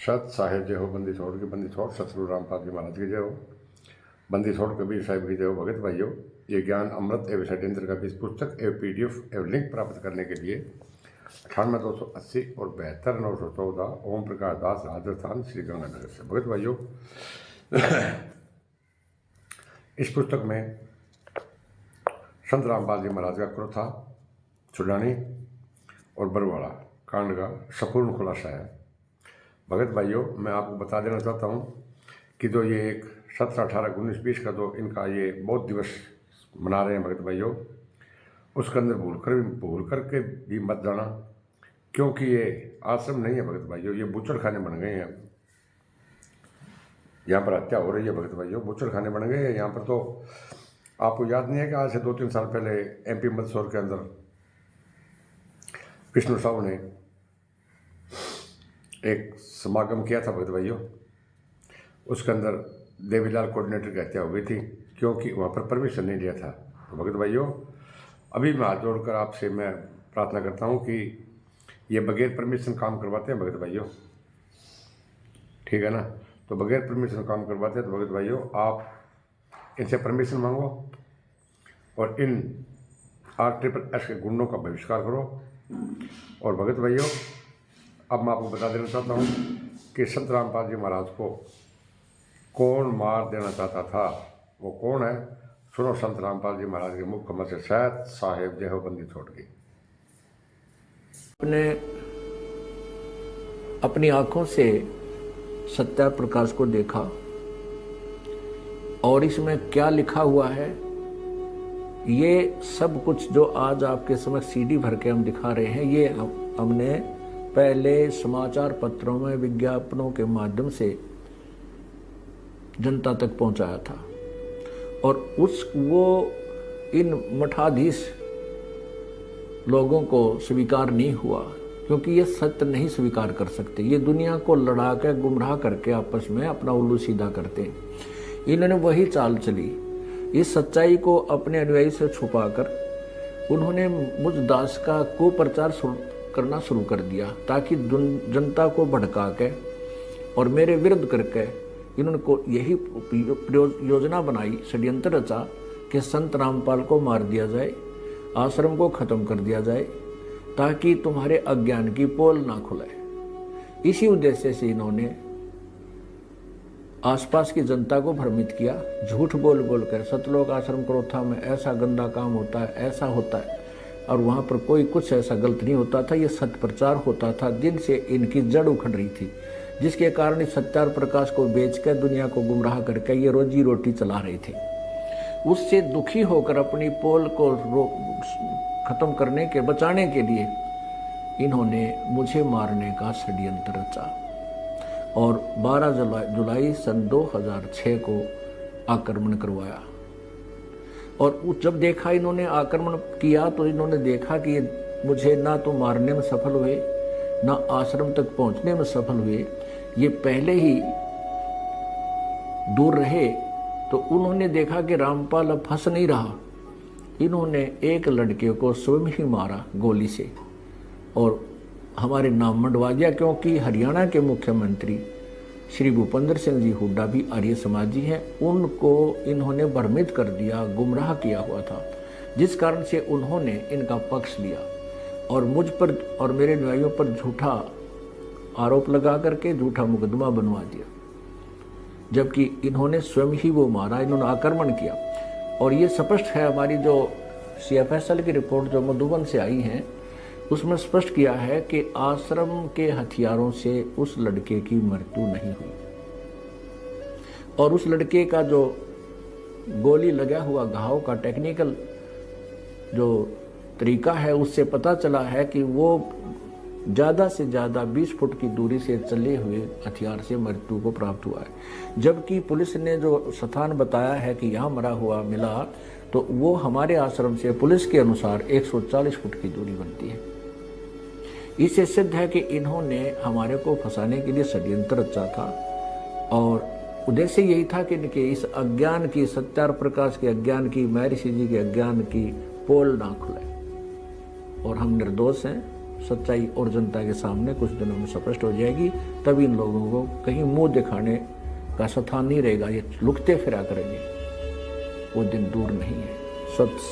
सत साहेब जय हो, बंदी छोड़ के बंदी छोड़, सतगुरु रामपाल जी महाराज की जय हो, बंदी छोड़ कबीर साहिब की जय हो। भगत भाइयों, ये ज्ञान अमृत एवं षड्यंत्र का बीज पुस्तक एवं PDF एवं लिंक प्राप्त करने के लिए 98-280 और 72-914 ओम प्रकाश दास, राजस्थान, श्री गंगानगर से। भगत भाइयों, इस पुस्तक में संत रामपाल जी महाराज का क्रोथा, चुड़ानी और बरवाड़ा कांड का संपूर्ण खुलासा है। भगत भाइयों, मैं आपको बता देना चाहता हूँ कि जो ये एक 17, 18, 19, 20 का जो इनका ये बौद्ध दिवस मना रहे हैं भगत भाइयों, उसके अंदर भूल करके भी मत जाना, क्योंकि ये आश्रम नहीं है भगत भाइयों, ये बूचड़ खाने बन गए हैं। यहाँ पर हत्या हो रही है भगत भाइयों, बूचड़ खाने बन गए हैं यहाँ पर। तो आपको याद नहीं है कि आज से 2-3 साल पहले MP मंदसौर के अंदर विष्णु साहू ने एक समागम किया था भगत भाइयों, उसके अंदर देवीलाल कोऑर्डिनेटर की हत्या हो गई थी, क्योंकि वहाँ पर परमिशन नहीं लिया था। तो भगत भाइयों, अभी मैं हाथ जोड़कर आपसे मैं प्रार्थना करता हूँ कि ये बगैर परमिशन काम करवाते हैं भगत भाइयों, ठीक है ना। तो बगैर परमिशन काम करवाते हैं। तो भगत भाइयों, आप इनसे परमिशन मांगो और इन RSS के गुंडों का बहिष्कार करो। और भगत भाइयों, अब मैं आपको बता देना चाहता हूँ कि संत रामपाल जी महाराज को कौन मार देना चाहता था, वो कौन है। सुनो संत रामपाल जी महाराज के मुख कमल से, सत साहेब जय हो, बंदी छोड़ के। अपनी आंखों से सत्या प्रकाश को देखा और इसमें क्या लिखा हुआ है, ये सब कुछ जो आज आपके समक्ष CD भर के हम दिखा रहे हैं, ये हमने पहले समाचार पत्रों में विज्ञापनों के माध्यम से जनता तक पहुंचाया था। और वो इन मठाधीश लोगों को स्वीकार नहीं हुआ, क्योंकि ये सत्य नहीं स्वीकार कर सकते। ये दुनिया को लड़ा के गुमराह करके आपस में अपना उल्लू सीधा करते हैं। इन्होंने वही चाल चली, इस सच्चाई को अपने अनुयायी से छुपाकर उन्होंने मुझ दास का कुप्रचार करना शुरू कर दिया, ताकि जनता को भड़का के और मेरे विरुद्ध करके इन्होंने को यही योजना बनाई, षड्यंत्र रचा कि संत रामपाल को मार दिया जाए, आश्रम को खत्म कर दिया जाए, ताकि तुम्हारे अज्ञान की पोल ना खुले। इसी उद्देश्य से इन्होंने आसपास की जनता को भ्रमित किया, झूठ बोल बोल कर सतलोक आश्रम क्रोथा में ऐसा गंदा काम होता है, ऐसा होता है, और वहाँ पर कोई कुछ ऐसा गलत नहीं होता था। ये सत्य प्रचार होता था, जिनसे इनकी जड़ उखड़ रही थी, जिसके कारण इस सत्यार प्रकाश को बेचकर दुनिया को गुमराह करके ये रोजी रोटी चला रहे थे। उससे दुखी होकर अपनी पोल को खत्म करने के बचाने के लिए इन्होंने मुझे मारने का षड्यंत्र रचा और 12 जुलाई सन 2006 को आक्रमण करवाया। और जब देखा इन्होंने आक्रमण किया, तो इन्होंने देखा कि मुझे ना तो मारने में सफल हुए, ना आश्रम तक पहुंचने में सफल हुए, ये पहले ही दूर रहे। तो उन्होंने देखा कि रामपाल अब फंस नहीं रहा, इन्होंने एक लड़के को स्वयं ही मारा गोली से और हमारे नाम मंडवा दिया, क्योंकि हरियाणा के मुख्यमंत्री श्री भूपेंद्र सिंह जी हुड्डा भी आर्य समाजी हैं, उनको इन्होंने भ्रमित कर दिया, गुमराह किया हुआ था, जिस कारण से उन्होंने इनका पक्ष लिया और मुझ पर और मेरे अनुयायियों पर झूठा आरोप लगा करके झूठा मुकदमा बनवा दिया, जबकि इन्होंने स्वयं ही वो मारा, इन्होंने आक्रमण किया। और ये स्पष्ट है, हमारी जो CFSL की रिपोर्ट जो मधुबन से आई है, उसमें स्पष्ट किया है कि आश्रम के हथियारों से उस लड़के की मृत्यु नहीं हुई। और उस लड़के का जो गोली लगा हुआ घाव का टेक्निकल जो तरीका है, उससे पता चला है कि वो ज़्यादा से ज़्यादा 20 फुट की दूरी से चले हुए हथियार से मृत्यु को प्राप्त हुआ है। जबकि पुलिस ने जो स्थान बताया है कि यहाँ मरा हुआ मिला, तो वो हमारे आश्रम से पुलिस के अनुसार 140 फुट की दूरी बनती है। इससे सिद्ध है कि इन्होंने हमारे को फंसाने के लिए षड्यंत्र रचा था और उद्देश्य यही था कि इनके इस अज्ञान की, सत्यार प्रकाश के अज्ञान की, महर्षि जी के अज्ञान की पोल ना खुले। और हम निर्दोष हैं, सच्चाई और जनता के सामने कुछ दिनों में स्पष्ट हो जाएगी। तब इन लोगों को कहीं मुंह दिखाने का स्थान नहीं रहेगा, ये लुकते फिरा करेंगे। वो दिन दूर नहीं है। सत